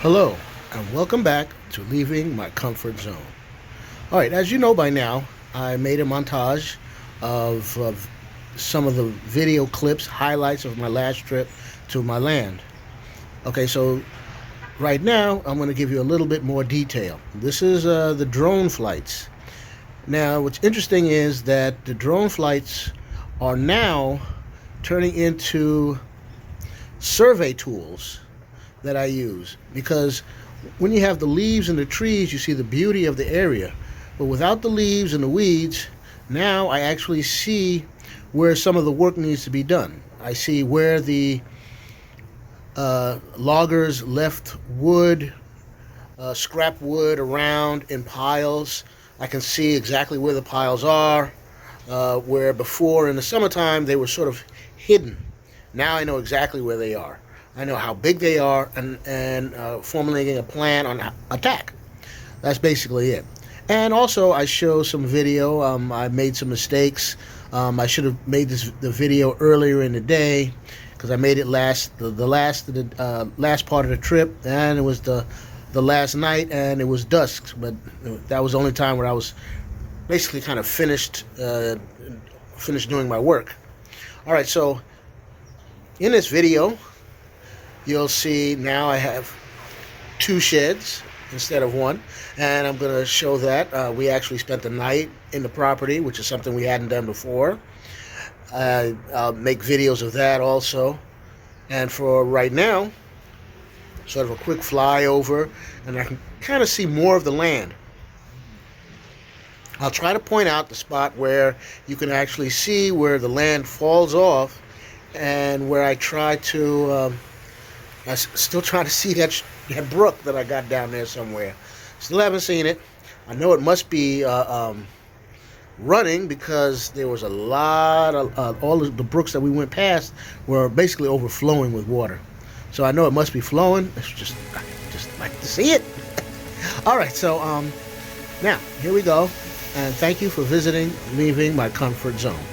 Hello, and welcome back to Leaving My Comfort Zone. All right, as you know by now, I made a montage of some of the video clips, highlights of my last trip to my land. Okay, so right now I'm going to give you a little bit more detail. This is the drone flights. Now, what's interesting is that the drone flights are now turning into survey tools that I use, because when you have the leaves and the trees, you see the beauty of the area. But without the leaves and the weeds, now I actually see where some of the work needs to be done. I see where the loggers left wood, scrap wood around in piles. I can see exactly where the piles are, where before in the summertime they were sort of hidden. Now I know exactly where they are. I know how big they are, and formulating a plan on attack. That's basically it. And also, I show some video. I made some mistakes. I should have made the video earlier in the day, because I made it last part of the trip, and it was the last night, and it was dusk. But that was the only time where I was basically kind of finished doing my work. All right, so in this video, you'll see now I have two sheds instead of one, and I'm going to show that we actually spent the night in the property, which is something we hadn't done before. I'll make videos of that also. And for right now, sort of a quick flyover, and I can kind of see more of the land. I'll try to point out the spot where you can actually see where the land falls off, and where I try to I'm still trying to see that brook that I got down there somewhere. Still haven't seen it. I know it must be running, because there was a lot of all of the brooks that we went past were basically overflowing with water. So I know it must be flowing. I just like to see it. All right, so now here we go, and thank you for visiting, leaving my comfort zone.